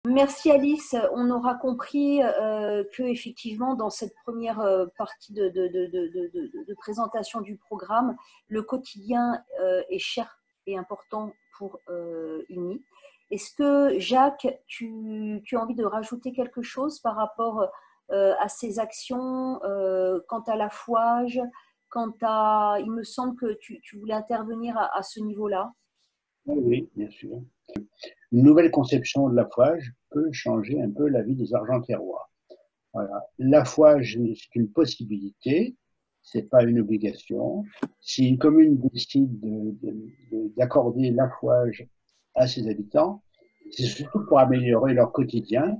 Merci Alice. On aura compris que effectivement dans cette première partie de présentation du programme, le quotidien est cher et important pour Uni. Est-ce que Jacques, tu as envie de rajouter quelque chose par rapport à ces actions, quant à la fouage, quant à... Il me semble que tu voulais intervenir à ce niveau-là. Oui, oui, bien sûr. Une nouvelle conception de la fouage peut changer un peu la vie des Argentiérois. Voilà. La fouage, c'est une possibilité, c'est pas une obligation. Si une commune décide d'accorder la fouage à ses habitants, c'est surtout pour améliorer leur quotidien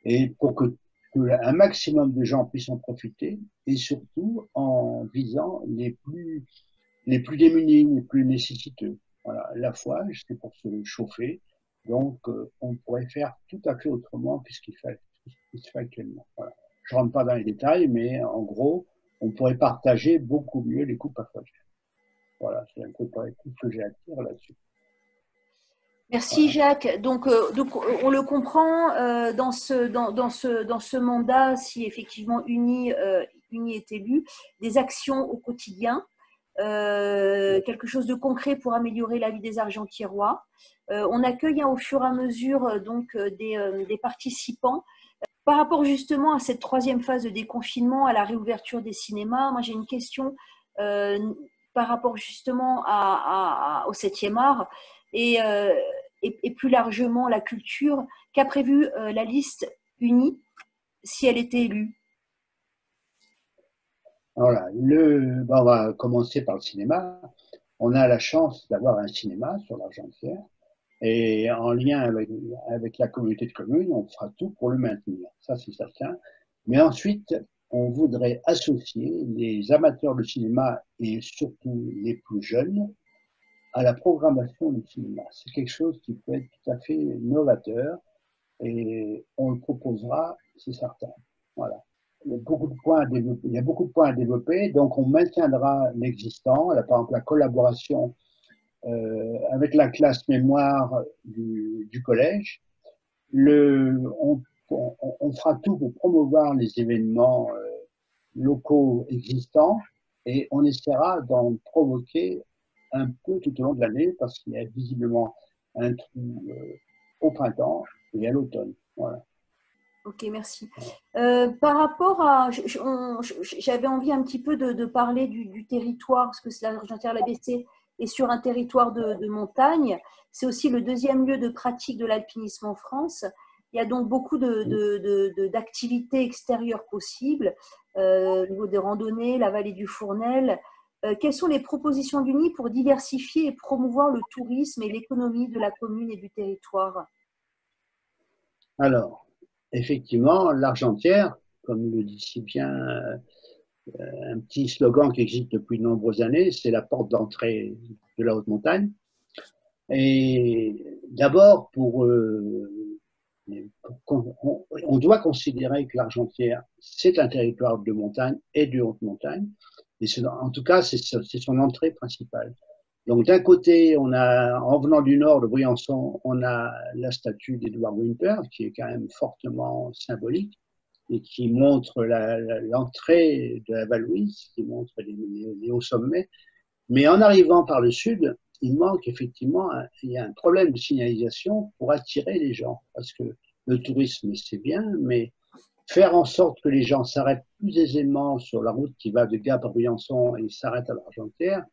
et pour que un maximum de gens puissent en profiter, et surtout en visant les plus démunis, les plus nécessiteux. Voilà, la fouage, c'est pour se chauffer, donc on pourrait faire tout à fait autrement puisqu'il se fait actuellement. Voilà. Je ne rentre pas dans les détails, mais en gros, on pourrait partager beaucoup mieux les coupes à fougère. Voilà, c'est un peu près tout ce que j'ai à dire là-dessus. Merci Voilà. Jacques. Donc on le comprend dans ce mandat, si effectivement Uni est élu, des actions au quotidien, quelque chose de concret pour améliorer la vie des Argentiérois. On accueille au fur et à mesure des participants. Par rapport justement à cette troisième phase de déconfinement, à la réouverture des cinémas, moi j'ai une question euh, par rapport justement au 7e art et, et plus largement la culture. Qu'a prévu la liste unie si elle était élue? Voilà. On va commencer par le cinéma. On a la chance d'avoir un cinéma sur l'Argentière. Et en lien avec la communauté de communes, on fera tout pour le maintenir. Ça, c'est certain. Mais ensuite, on voudrait associer les amateurs de cinéma et surtout les plus jeunes à la programmation du cinéma. C'est quelque chose qui peut être tout à fait novateur et on le proposera, c'est certain. Voilà. Il y a beaucoup de points à développer, il y a beaucoup de points à développer, donc on maintiendra l'existant, par exemple la collaboration avec la classe mémoire du collège. Le, on fera tout pour promouvoir les événements locaux existants et on essaiera d'en provoquer un peu tout au long de l'année parce qu'il y a visiblement un trou au printemps et à l'automne. Voilà. Ok, merci. Par rapport à, j'avais envie un petit peu de parler du territoire, parce que c'est l'Argentière-l'ABC est sur un territoire de montagne. C'est aussi le deuxième lieu de pratique de l'alpinisme en France. Il y a donc beaucoup d'activités extérieures possibles, au niveau des randonnées, la vallée du Fournel. Quelles sont les propositions d'Uni pour diversifier et promouvoir le tourisme et l'économie de la commune et du territoire? Alors, effectivement, l'Argentière, comme le dit si bien un petit slogan qui existe depuis de nombreuses années, c'est la porte d'entrée de la haute montagne. Et d'abord, on doit considérer que l'Argentière, c'est un territoire de montagne et de haute montagne. Et en tout cas, c'est son entrée principale. Donc d'un côté, on a, en venant du nord de Briançon, on a la statue d'Edward Whymper, qui est quand même fortement symbolique et qui montre l'entrée de la Val-Louise, qui montre les hauts sommets. Mais en arrivant par le sud, il manque effectivement, il y a un problème de signalisation pour attirer les gens. Parce que le tourisme, c'est bien, mais faire en sorte que les gens s'arrêtent plus aisément sur la route qui va de Gap à Briançon et s'arrêtent à l'Argentière,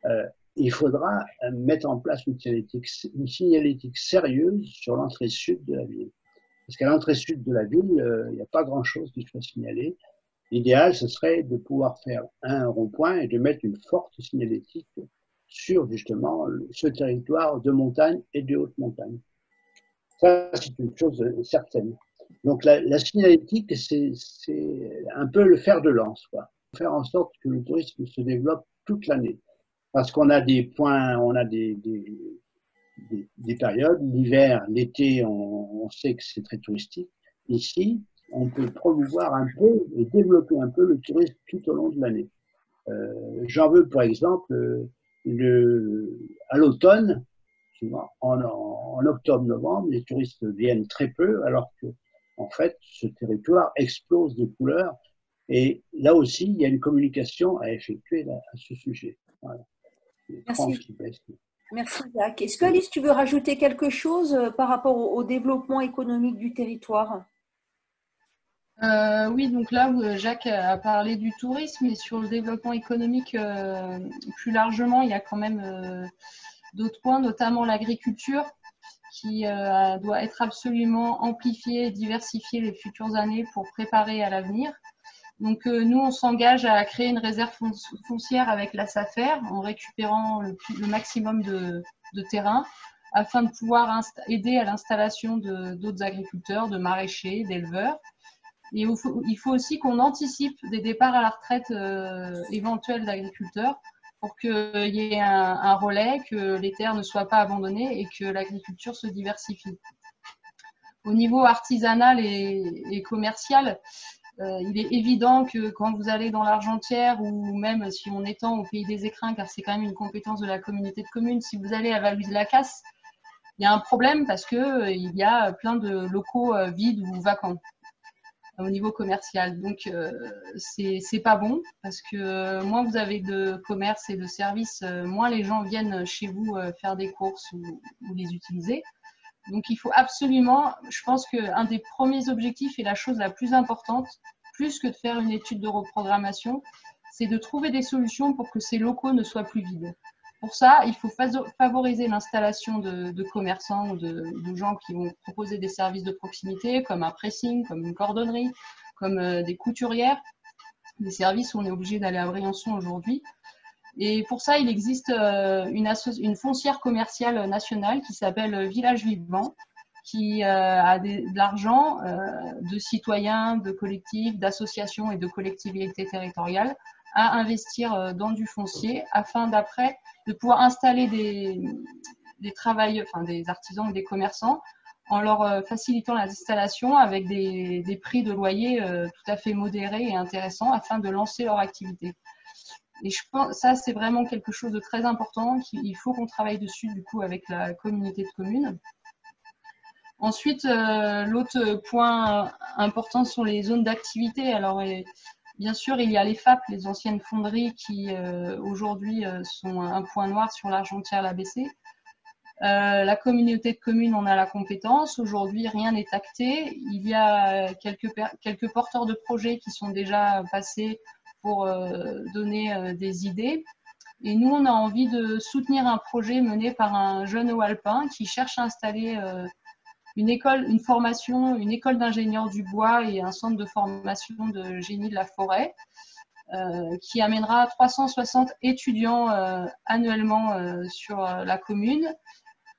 euh, il faudra mettre en place une signalétique sérieuse sur l'entrée sud de la ville. Parce qu'à l'entrée sud de la ville, il n'y a pas grand-chose qui soit signalé. L'idéal, ce serait de pouvoir faire un rond-point et de mettre une forte signalétique sur justement ce territoire de montagne et de haute montagne. Ça, c'est une chose certaine. Donc la signalétique, c'est un peu le fer de lance, quoi. Faire en sorte que le tourisme se développe toute l'année. Parce qu'on a des points, on a des périodes. L'hiver, l'été, on sait que c'est très touristique. Ici, on peut promouvoir un peu et développer un peu le tourisme tout au long de l'année. J'en veux pour exemple à l'automne, souvent, en octobre-novembre, les touristes viennent très peu, alors que, en fait, ce territoire explose de couleurs. Et là aussi, il y a une communication à effectuer là, à ce sujet. Voilà. Les tranches Merci. qui baissent. Merci, Jacques. Est-ce que Alice, tu veux rajouter quelque chose par rapport au développement économique du territoire? Oui, donc là, Jacques a parlé du tourisme, mais sur le développement économique, plus largement, il y a quand même d'autres points, notamment l'agriculture, qui doit être absolument amplifiée et diversifiée les futures années pour préparer à l'avenir. Donc nous, on s'engage à créer une réserve foncière avec la SAFER en récupérant le maximum de terrain afin de pouvoir aider à l'installation d'autres agriculteurs, de maraîchers, d'éleveurs. Et il faut aussi qu'on anticipe des départs à la retraite éventuels d'agriculteurs pour qu'il y ait un relais, que les terres ne soient pas abandonnées et que l'agriculture se diversifie. Au niveau artisanal et commercial, il est évident que quand vous allez dans l'Argentière ou même si on étend au Pays des Écrins, car c'est quand même une compétence de la communauté de communes, si vous allez à Valluz-de-la-Casse, il y a un problème parce qu'il y a plein de locaux vides ou vacants au niveau commercial. Donc, c'est pas bon parce que moins vous avez de commerce et de services, moins les gens viennent chez vous faire des courses ou les utiliser. Donc, il faut absolument, je pense qu'un des premiers objectifs et la chose la plus importante, plus que de faire une étude de reprogrammation, c'est de trouver des solutions pour que ces locaux ne soient plus vides. Pour ça, il faut favoriser l'installation de commerçants ou de gens qui vont proposer des services de proximité, comme un pressing, comme une cordonnerie, comme des couturières, des services où on est obligé d'aller à Briançon aujourd'hui. Et pour ça, il existe une foncière commerciale nationale qui s'appelle Village Vivant, qui a de l'argent de citoyens, de collectifs, d'associations et de collectivités territoriales à investir dans du foncier afin d'après de pouvoir installer des travailleurs, enfin des artisans ou des commerçants en leur facilitant l'installation avec des prix de loyer tout à fait modérés et intéressants afin de lancer leur activité. Et je pense que ça, c'est vraiment quelque chose de très important. Il faut qu'on travaille dessus, du coup, avec la communauté de communes. Ensuite, l'autre point important sont les zones d'activité. Alors, bien sûr, il y a les FAP, les anciennes fonderies, qui aujourd'hui sont un point noir sur l'Argentière-l'ABC. La communauté de communes en a la compétence. Aujourd'hui, rien n'est acté. Il y a quelques porteurs de projets qui sont déjà passés pour donner des idées. Et nous, on a envie de soutenir un projet mené par un jeune haut alpin qui cherche à installer une école d'ingénieurs du bois et un centre de formation de génie de la forêt qui amènera 360 étudiants annuellement sur la commune,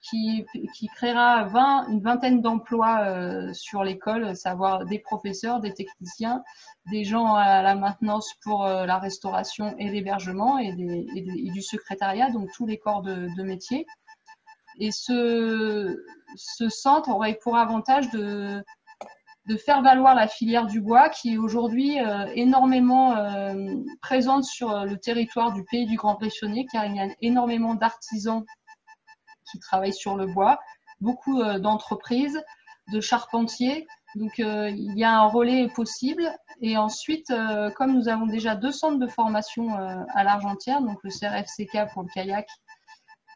qui créera une vingtaine d'emplois sur l'école, savoir des professeurs, des techniciens, des gens à la maintenance pour la restauration et l'hébergement et du secrétariat, donc tous les corps de métier. Et ce centre aurait pour avantage de faire valoir la filière du bois qui est aujourd'hui énormément présente sur le territoire du pays du Grand Bressionnet, car il y a énormément d'artisans qui travaillent sur le bois, beaucoup d'entreprises, de charpentiers. Donc, il y a un relais possible. Et ensuite, comme nous avons déjà 2 centres de formation à l'Argentière, donc le CRFCK pour le kayak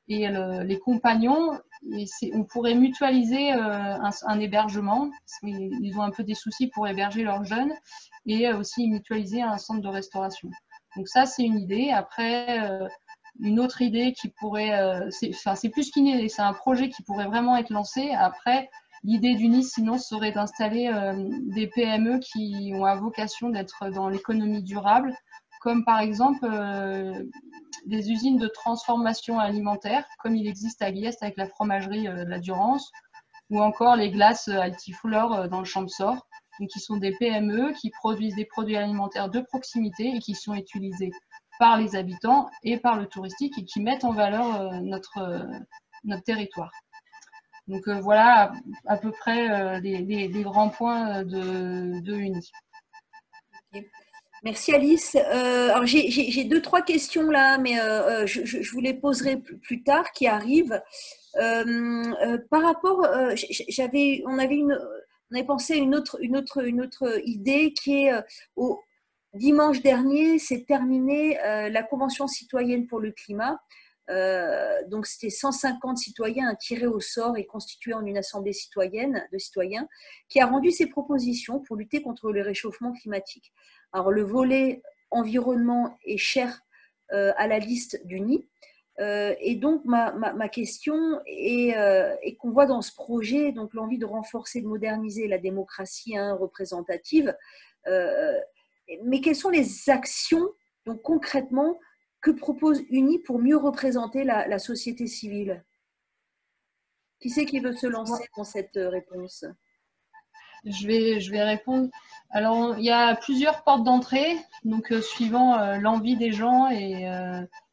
et les compagnons, on pourrait mutualiser un hébergement. Ils ont un peu des soucis pour héberger leurs jeunes et aussi mutualiser un centre de restauration. Donc ça, c'est une idée. Après, une autre idée qui pourrait, c'est plus qu'une idée, c'est un projet qui pourrait vraiment être lancé. Après, l'idée du Nice, sinon, serait d'installer des PME qui ont à vocation d'être dans l'économie durable, comme par exemple des usines de transformation alimentaire, comme il existe à Guiest avec la fromagerie de la Durance, ou encore les glaces Altiflore dans le Champsort, qui sont des PME qui produisent des produits alimentaires de proximité et qui sont utilisés par les habitants et par le touristique et qui mettent en valeur notre territoire. Donc voilà à peu près les grands points de Uni. Okay. Merci Alice. Alors j'ai 2-3 questions là, mais je vous les poserai plus tard qui arrivent. Par rapport, on avait pensé à une autre idée qui est au dimanche dernier, s'est terminée la Convention citoyenne pour le climat. Donc c'était 150 citoyens tirés au sort et constitués en une assemblée citoyenne de citoyens qui a rendu ses propositions pour lutter contre le réchauffement climatique. Alors le volet environnement est cher à la liste d'UNI. Et donc ma question est qu'on voit dans ce projet donc l'envie de renforcer, de moderniser la démocratie représentative. Mais quelles sont les actions donc concrètement que propose UNI pour mieux représenter la société civile? Qui c'est qui veut se lancer dans cette réponse? Je vais répondre. Alors, il y a plusieurs portes d'entrée, donc suivant l'envie des gens et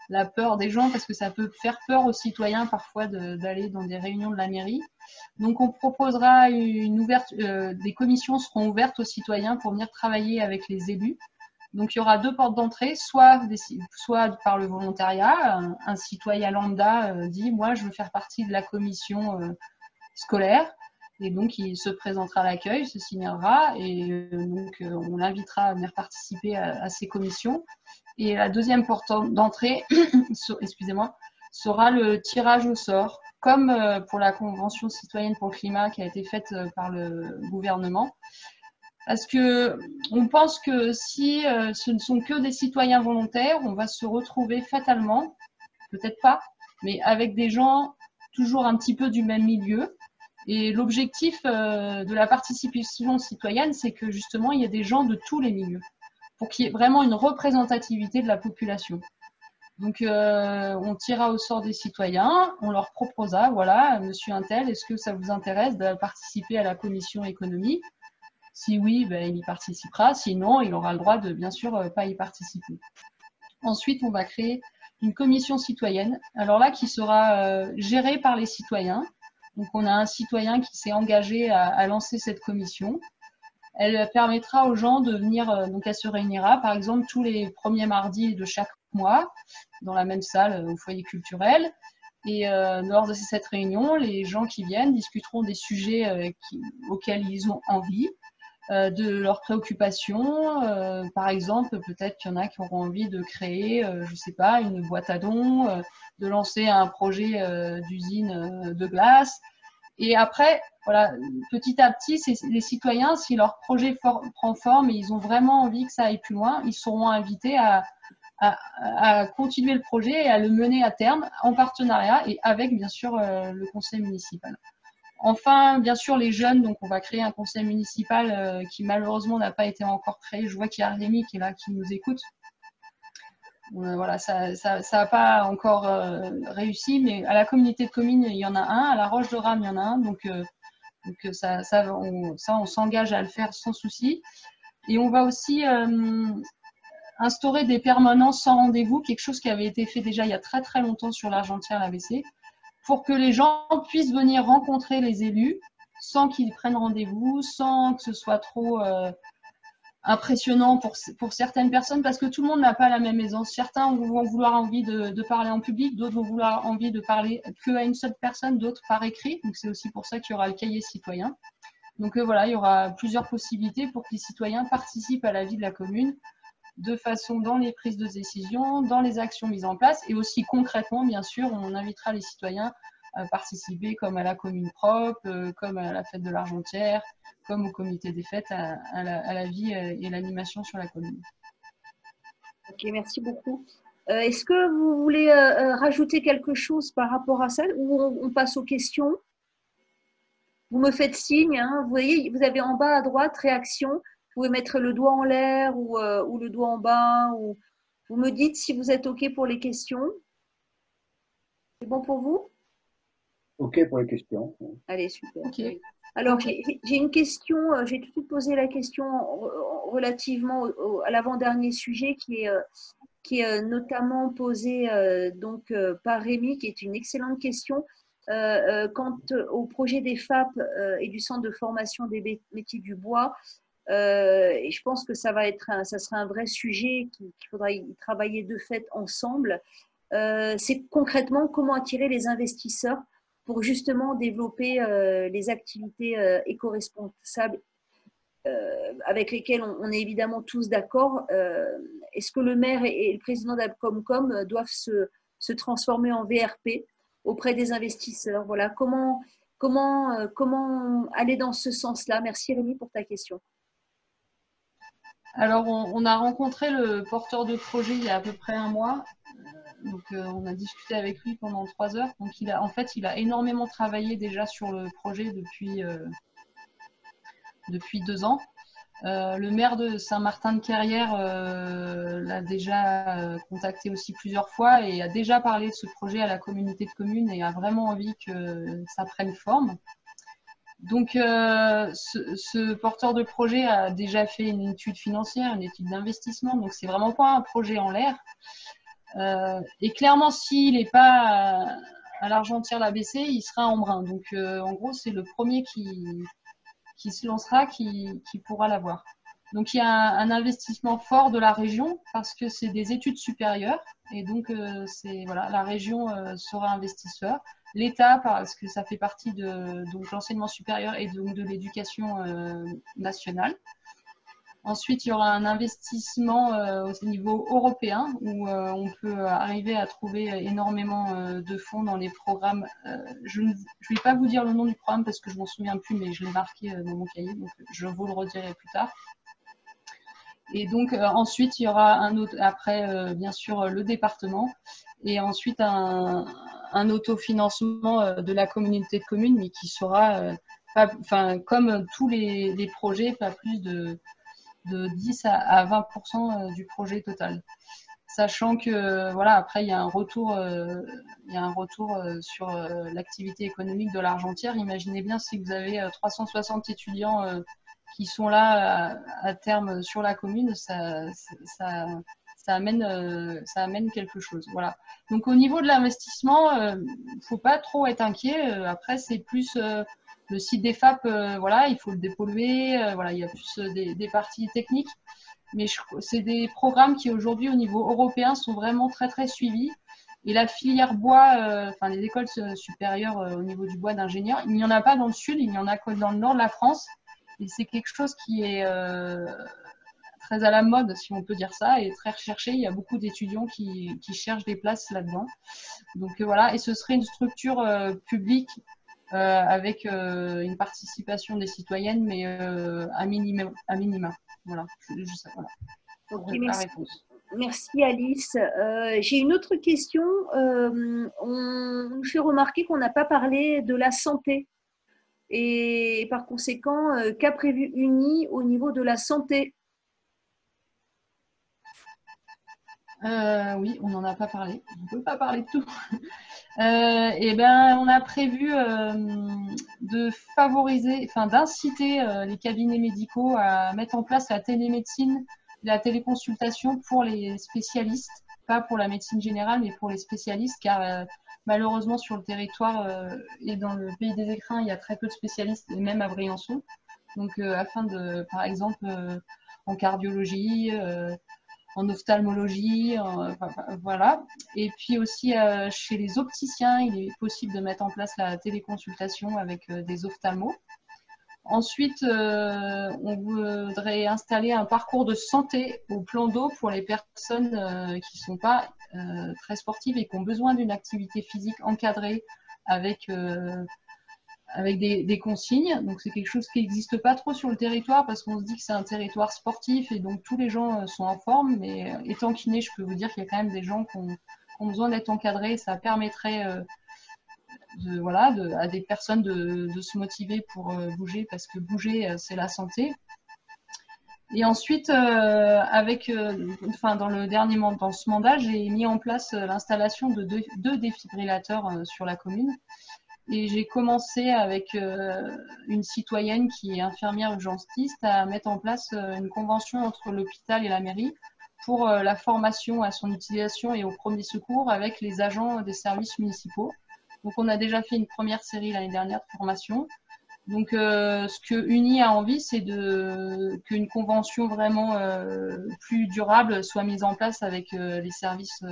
la peur des gens, parce que ça peut faire peur aux citoyens parfois d'aller dans des réunions de la mairie. Donc, on proposera des commissions seront ouvertes aux citoyens pour venir travailler avec les élus. Donc, il y aura deux portes d'entrée, soit par le volontariat. Un citoyen lambda dit « moi, je veux faire partie de la commission scolaire ». Et donc, il se présentera à l'accueil, se signalera et donc on l'invitera à venir participer à ces commissions. Et la deuxième porte d'entrée, excusez-moi, sera le tirage au sort, comme pour la Convention citoyenne pour le climat qui a été faite par le gouvernement. Parce qu'on pense que si ce ne sont que des citoyens volontaires, on va se retrouver fatalement, peut-être pas, mais avec des gens toujours un petit peu du même milieu. Et l'objectif de la participation citoyenne, c'est que justement, il y ait des gens de tous les milieux, pour qu'il y ait vraiment une représentativité de la population. Donc, on tirera au sort des citoyens, on leur proposera, voilà, monsieur Untel, est-ce que ça vous intéresse de participer à la commission économie? Si oui, ben, il y participera, sinon, il aura le droit de, bien sûr, pas y participer. Ensuite, on va créer une commission citoyenne, alors là, qui sera gérée par les citoyens. Donc, on a un citoyen qui s'est engagé à lancer cette commission. Elle permettra aux gens de venir, donc elle se réunira par exemple tous les premiers mardis de chaque mois dans la même salle au foyer culturel. Et lors de cette réunion, les gens qui viennent discuteront des sujets auxquels ils ont envie, de leurs préoccupations. Par exemple, peut-être qu'il y en a qui auront envie de créer, je ne sais pas, une boîte à dons, de lancer un projet d'usine de glace. Et après, voilà, petit à petit, les citoyens, si leur projet prend forme et ils ont vraiment envie que ça aille plus loin, ils seront invités à continuer le projet et à le mener à terme en partenariat et avec, bien sûr, le conseil municipal. Enfin, bien sûr, les jeunes, donc on va créer un conseil municipal qui malheureusement n'a pas été encore créé. Je vois qu'il y a Rémi qui est là, qui nous écoute. Voilà, ça n'a pas encore réussi, mais à la communauté de communes, il y en a un, à la Roche de Rame, il y en a un, donc on s'engage à le faire sans souci. Et on va aussi instaurer des permanences sans rendez-vous, quelque chose qui avait été fait déjà il y a très très longtemps sur l'Argentière, l'AVC, pour que les gens puissent venir rencontrer les élus sans qu'ils prennent rendez-vous, sans que ce soit trop impressionnant pour certaines personnes, parce que tout le monde n'a pas la même aisance. Certains vont vouloir envie de parler en public, d'autres vont vouloir envie de parler qu'à une seule personne, d'autres par écrit. Donc c'est aussi pour ça qu'il y aura le cahier citoyen. Donc voilà, il y aura plusieurs possibilités pour que les citoyens participent à la vie de la commune, de façon dans les prises de décision, dans les actions mises en place, et aussi concrètement, bien sûr, on invitera les citoyens à participer comme à la commune propre, comme à la fête de l'Argentière, comme au comité des fêtes, à la vie et l'animation sur la commune. Ok, merci beaucoup. Est-ce que vous voulez rajouter quelque chose par rapport à ça ou on passe aux questions? Vous me faites signe, hein. Vous voyez, vous avez en bas à droite réaction. Vous pouvez mettre le doigt en l'air ou le doigt en bas. Ou... Vous me dites si vous êtes OK pour les questions. C'est bon pour vous? OK pour les questions. Allez, super. Okay. Alors, j'ai une question, j'ai tout de suite posé la question relativement à l'avant-dernier sujet qui est notamment posé par Rémi, qui est une excellente question. Quant au projet des FAP et du Centre de formation des métiers du bois, et je pense que ça sera un vrai sujet qu'il faudra y travailler de fait ensemble. C'est concrètement comment attirer les investisseurs pour justement développer les activités éco-responsables avec lesquelles on est évidemment tous d'accord. Est-ce que le maire et le président d'Abcomcom doivent se transformer en VRP auprès des investisseurs? Voilà, comment aller dans ce sens-là? Merci Rémi pour ta question. Alors, on a rencontré le porteur de projet il y a à peu près un mois. Donc, on a discuté avec lui pendant 3 heures. Donc, il a énormément travaillé déjà sur le projet depuis 2 ans. Le maire de Saint-Martin-de-Carrière l'a déjà contacté aussi plusieurs fois et a déjà parlé de ce projet à la communauté de communes et a vraiment envie que ça prenne forme. Donc, ce porteur de projet a déjà fait une étude financière, une étude d'investissement, donc c'est vraiment pas un projet en l'air. Et clairement, s'il n'est pas à l'Argentière-la-Bessée, il sera en brun. Donc, en gros, c'est le premier qui se lancera qui pourra l'avoir. Donc, il y a un investissement fort de la région parce que c'est des études supérieures et donc voilà, la région sera investisseur. L'État, parce que ça fait partie de l'enseignement supérieur et donc de l'éducation nationale. Ensuite, il y aura un investissement au niveau européen où on peut arriver à trouver énormément de fonds dans les programmes. Je ne vais pas vous dire le nom du programme parce que je ne m'en souviens plus, mais je l'ai marqué dans mon cahier, donc je vous le redirai plus tard. Et donc, ensuite, il y aura un autre, après, bien sûr, le département et ensuite un autofinancement de la communauté de communes, mais qui sera, comme tous les projets, pas plus de 10 à 20% du projet total. Sachant que, voilà, après, il y a un retour sur l'activité économique de l'Argentière. Imaginez bien si vous avez 360 étudiants qui sont là à terme sur la commune, ça amène quelque chose. Voilà. Donc, au niveau de l'investissement, il ne faut pas trop être inquiet. Après, c'est plus le site des FAP, voilà, il faut le dépolluer. Voilà, il y a plus des parties techniques. Mais c'est des programmes qui, aujourd'hui, au niveau européen, sont vraiment très, très suivis. Et la filière bois, les écoles supérieures au niveau du bois d'ingénieur, il n'y en a pas dans le sud, il n'y en a que dans le nord de la France. Et c'est quelque chose qui est très à la mode, si on peut dire ça, et très recherché. Il y a beaucoup d'étudiants qui cherchent des places là-dedans. Donc voilà, et ce serait une structure publique avec une participation des citoyennes, mais à minima. Voilà, voilà. Okay, merci Alice. J'ai une autre question. On nous fait remarquer qu'on n'a pas parlé de la santé. Et par conséquent, qu'a prévu UNI au niveau de la santé? Oui, on n'en a pas parlé. On ne peut pas parler de tout. On a prévu de favoriser, d'inciter les cabinets médicaux à mettre en place la télémédecine, la téléconsultation pour les spécialistes, pas pour la médecine générale, mais pour les spécialistes, car malheureusement sur le territoire et dans le pays des écrins, il y a très peu de spécialistes, et même à Briançon. Donc, afin de, par exemple, en cardiologie, en ophtalmologie, voilà. Et puis aussi chez les opticiens, il est possible de mettre en place la téléconsultation avec des ophtalmos. Ensuite, on voudrait installer un parcours de santé au plan d'eau pour les personnes qui ne sont pas très sportives et qui ont besoin d'une activité physique encadrée avec des consignes. Donc, c'est quelque chose qui n'existe pas trop sur le territoire parce qu'on se dit que c'est un territoire sportif et donc tous les gens sont en forme. Mais étant kiné, je peux vous dire qu'il y a quand même des gens qui ont besoin d'être encadrés. Ça permettrait à des personnes de se motiver pour bouger parce que bouger, c'est la santé. Et ensuite, dans ce mandat, j'ai mis en place l'installation de deux défibrillateurs sur la commune. Et j'ai commencé avec une citoyenne qui est infirmière urgentiste à mettre en place une convention entre l'hôpital et la mairie pour la formation à son utilisation et au premier secours avec les agents des services municipaux. Donc, on a déjà fait une première série l'année dernière de formation. Donc, ce que UNI a envie, c'est qu'une convention vraiment plus durable soit mise en place avec les services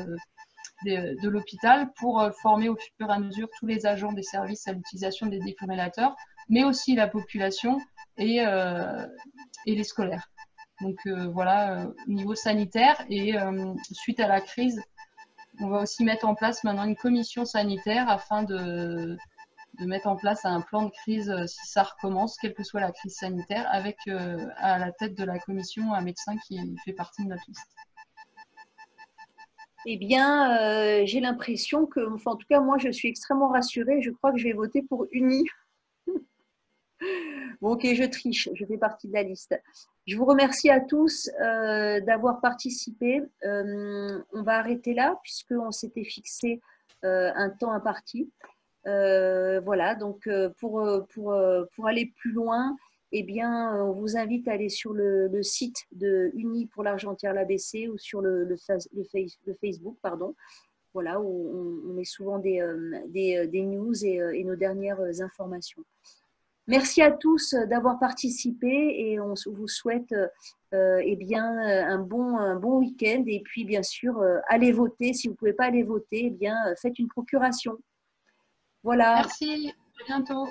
de l'hôpital pour former au fur et à mesure tous les agents des services à l'utilisation des défibrillateurs, mais aussi la population et les scolaires. Donc voilà, au niveau sanitaire. Et suite à la crise, on va aussi mettre en place maintenant une commission sanitaire afin de mettre en place un plan de crise si ça recommence, quelle que soit la crise sanitaire, avec à la tête de la commission un médecin qui fait partie de notre liste. Eh bien, j'ai l'impression que, enfin, en tout cas, moi, je suis extrêmement rassurée. Je crois que je vais voter pour Uni. Bon, ok, je triche, je fais partie de la liste. Je vous remercie à tous d'avoir participé. On va arrêter là, puisqu'on s'était fixé un temps imparti. Voilà, donc pour aller plus loin, eh bien, on vous invite à aller sur le site de Unis pour l'Argentière l'ABC ou sur le Facebook, pardon. Voilà, où on met souvent des news et nos dernières informations. Merci à tous d'avoir participé et on vous souhaite eh bien, un bon week-end. Et puis, bien sûr, allez voter. Si vous ne pouvez pas aller voter, eh bien, faites une procuration. Voilà. Merci, à bientôt.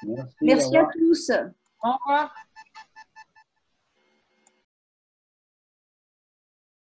Merci, Merci à tous. Au revoir.